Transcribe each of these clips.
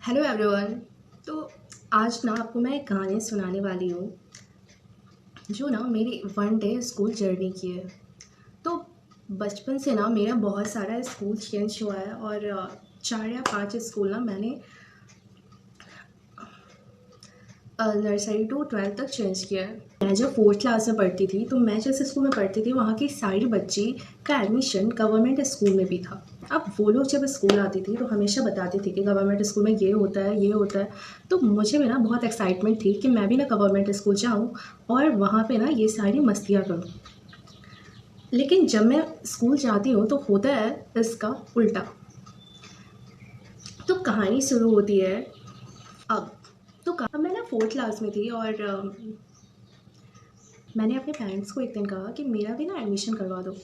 Hello everyone. तो आज ना आपको मैं एक कहानी सुनाने वाली हूँ जो ना मेरी वन डे स्कूल जर्नी की है। तो बचपन से ना मेरा बहुत सारा स्कूल चेंज हुआ है और 4 या 5 स्कूल ना मैंने नर्सरी टू 12th तक चेंज किया है। मैं जब 4th क्लास में पढ़ती थी तो मैं जिस स्कूल में पढ़ती थी वहाँ की सारी बच्ची का एडमिशन गवर्नमेंट स्कूल में भी था। अब वो लोग जब स्कूल आती थी तो हमेशा बताती थी कि गवर्नमेंट स्कूल में ये होता है ये होता है। तो मुझे भी ना बहुत एक्साइटमेंट थी कि मैं भी ना गवर्नमेंट स्कूल जाऊँ और वहाँ पे ना ये सारी मस्तियाँ करूँ। लेकिन जब मैं स्कूल जाती हूँ तो होता है इसका उल्टा। तो कहानी शुरू होती है अब। अब मैं ना 4th क्लास में थी और मैंने अपने पेरेंट्स को एक दिन कहा कि मेरा भी ना एडमिशन करवा दो।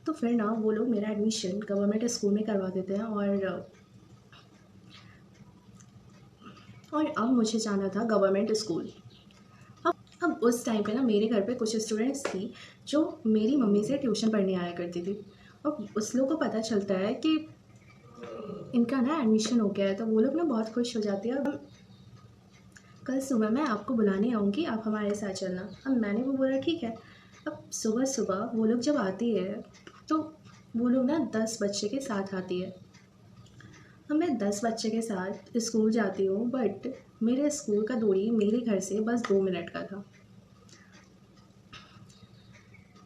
तो फिर ना वो लोग मेरा एडमिशन गवर्नमेंट स्कूल में करवा देते हैं और अब मुझे जाना था गवर्नमेंट स्कूल। अब उस टाइम पे ना मेरे घर पे कुछ स्टूडेंट्स थी जो मेरी मम्मी से ट्यूशन पढ़ने आया करती थी। और उस लोग को पता चलता है कि इनका ना एडमिशन हो गया है तो वो लोग ना बहुत खुश हो जाती है। अब कल सुबह मैं आपको बुलाने आऊँगी, आप हमारे साथ चलना। अब मैंने भी बोला ठीक है। अब सुबह सुबह वो लोग जब आती है तो वो लोग ना 10 बच्चे के साथ आती है। अब मैं 10 बच्चे के साथ स्कूल जाती हूँ बट मेरे स्कूल का दूरी मेरे घर से बस 2 मिनट का था।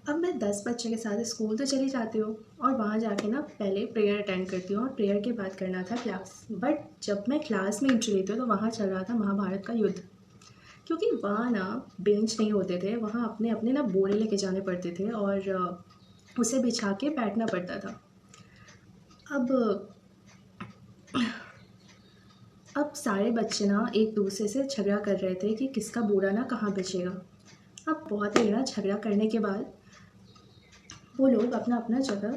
अब मैं 10 बच्चे के साथ स्कूल तो चली जाती हूँ और वहाँ जाके ना पहले प्रेयर अटेंड करती हूँ और प्रेयर के बाद करना था क्लास। बट जब मैं क्लास में एंट्री लेती हूँ तो वहाँ चल रहा था महाभारत का युद्ध। क्योंकि वहाँ ना बेंच नहीं होते थे, वहाँ अपने अपने ना बोरे लेके जाने पड़ते थे और उसे बिछा के बैठना पड़ता था। अब अब सारे बच्चे ना एक दूसरे से झगड़ा कर रहे थे कि किसका बोरा ना कहाँ बिछेगा। अब बहुत देर ना झगड़ा करने के बाद वो लोग अपना अपना जगह।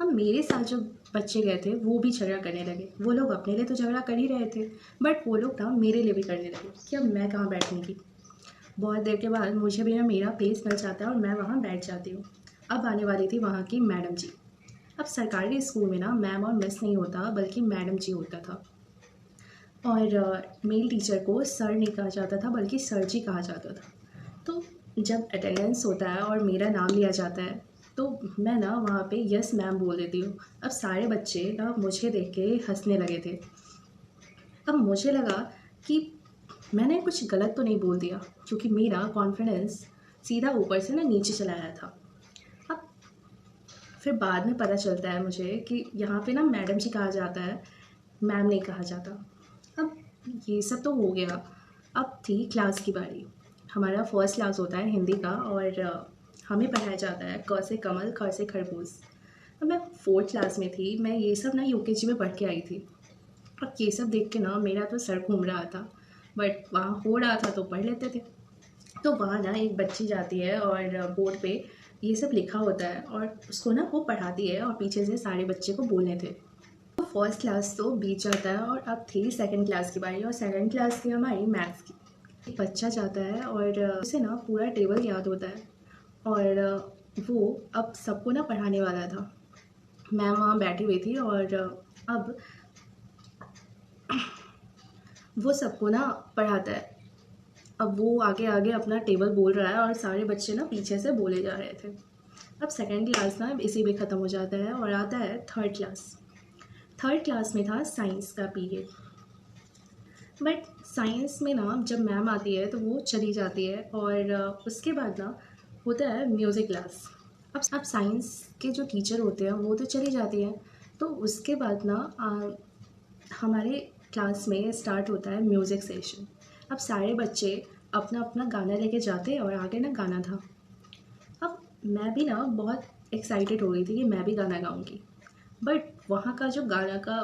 अब मेरे साथ जो बच्चे गए थे वो भी झगड़ा करने लगे। वो लोग अपने लिए तो झगड़ा कर ही रहे थे बट वो लोग ना मेरे लिए भी करने लगे कि अब मैं कहाँ बैठूँगी। बहुत देर के बाद मुझे भी ना मेरा प्लेस मिल जाता है और मैं वहाँ बैठ जाती हूँ। अब आने वाली थी वहाँ की मैडम जी। अब सरकारी स्कूल में ना मैम और मिस नहीं होता बल्कि मैडम जी होता था। और मेल टीचर को सर नहीं कहा जाता था बल्कि सर जी कहा जाता था। तो जब अटेंडेंस होता है और मेरा नाम लिया जाता है तो मैं ना वहाँ पे यस मैम बोल देती हूँ। अब सारे बच्चे ना मुझे देख के हंसने लगे थे। अब मुझे लगा कि मैंने कुछ गलत तो नहीं बोल दिया क्योंकि मेरा कॉन्फिडेंस सीधा ऊपर से ना नीचे चला आया था। अब फिर बाद में पता चलता है मुझे कि यहाँ पे ना मैडम जी कहा जाता है, मैम नहीं कहा जाता। अब ये सब तो हो गया। अब थी क्लास की बारी। हमारा फर्स्ट क्लास होता है हिंदी का और हमें पढ़ाया जाता है क से कमल ख से खरगोश। अब मैं 4th क्लास में थी, मैं ये सब ना यूकेजी में पढ़ के आई थी। अब ये सब देख के ना मेरा तो सर घूम रहा था बट वहाँ हो रहा था तो पढ़ लेते थे। तो वहाँ ना एक बच्ची जाती है और बोर्ड पे ये सब लिखा होता है और उसको ना वो पढ़ाती है और पीछे से सारे बच्चे को बोलने थे। तो फर्स्ट क्लास तो बीत जाता है और अब थी सेकंड क्लास की बारी और सेकंड क्लास थी हमारी मैथ्स की। एक बच्चा जाता है और उसे ना पूरा टेबल याद होता है और वो अब सबको ना पढ़ाने वाला था। मैम वहाँ बैठी हुई थी और अब वो सबको ना पढ़ाता है। अब वो आगे आगे अपना टेबल बोल रहा है और सारे बच्चे ना पीछे से बोले जा रहे थे। अब सेकंड क्लास ना इसी में ख़त्म हो जाता है और आता है थर्ड क्लास। थर्ड क्लास में था साइंस का पीरियड। बट साइंस में ना जब मैम आती है तो वो चली जाती है और उसके बाद ना होता है म्यूज़िक क्लास। अब साइंस के जो टीचर होते हैं वो तो चली जाती हैं तो उसके बाद ना हमारे क्लास में स्टार्ट होता है म्यूज़िक सेशन। अब सारे बच्चे अपना अपना गाना लेके जाते हैं और आगे ना गाना था। अब मैं भी ना बहुत एक्साइटेड हो गई थी कि मैं भी गाना गाऊंगी बट वहाँ का जो गाना का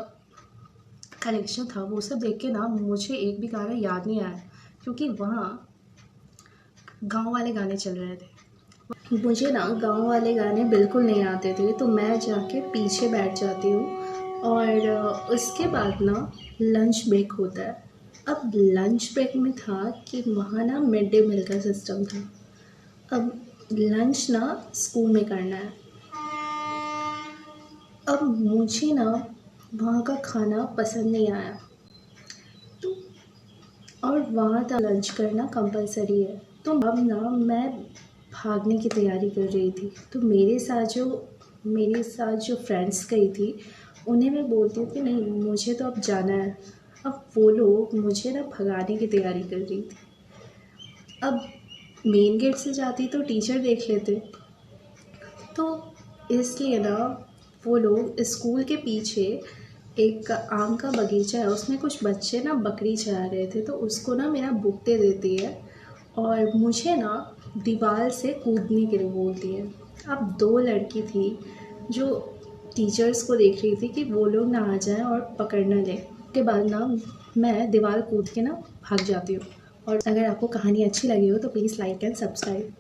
कलेक्शन था वो सब देख के ना मुझे एक भी गाना याद नहीं आया क्योंकि वहाँ गांव वाले गाने चल रहे थे। मुझे ना गांव वाले गाने बिल्कुल नहीं आते थे तो मैं जाके पीछे बैठ जाती हूँ और उसके बाद ना लंच ब्रेक होता है। अब लंच ब्रेक में था कि वहाँ ना मिड डे मील का सिस्टम था। अब लंच ना स्कूल में करना है। अब मुझे ना वहाँ का खाना पसंद नहीं आया, तो और वहाँ का लंच करना कंपलसरी है। तो अब ना मैं भागने की तैयारी कर रही थी, तो मेरे साथ जो फ्रेंड्स गई थी उन्हें मैं बोलती हूँ कि नहीं मुझे तो अब जाना है। अब वो लोग मुझे ना भगाने की तैयारी कर रही थी। अब मेन गेट से जाती तो टीचर देख लेते, तो इसलिए ना वो लोग स्कूल के पीछे एक आम का बगीचा है, उसमें कुछ बच्चे ना बकरी चरा रहे थे, तो उसको ना मेरा बुक दे देती है और मुझे ना दीवार से कूदने के लिए बोलती है। अब 2 लड़की थी जो टीचर्स को देख रही थी कि वो लोग ना आ जाएं और पकड़ ना लें। उसके बाद ना मैं दीवार कूद के ना भाग जाती हूँ। और अगर आपको कहानी अच्छी लगी हो तो प्लीज़ लाइक एंड सब्सक्राइब।